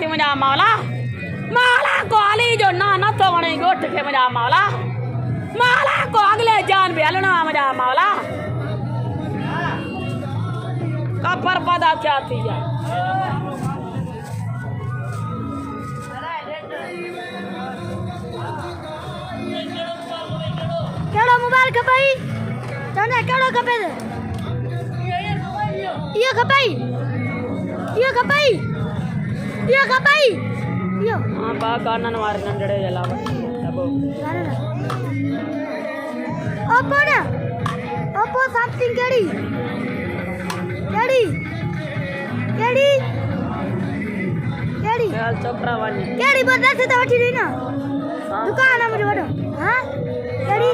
थी मुझा मौला मौला को अली जो ना तो वणे गोठ के मुझा मौला मौला को अगले जान बेलना मुझा मौला कपर पदा क्या थी या केड़ो मोबाइल खपाई तने केड़ो खपे ये खपाई ये खपाई ये खपाई यो हां बा कानन मार नंडड़े जला तबो ओप्पो समथिंग केड़ी केड़ी केड़ी केड़ी हाल चोपड़ा वाली केड़ी बदल से तो वठी रही ना दुकान है मुझे बड़ो हां केड़ी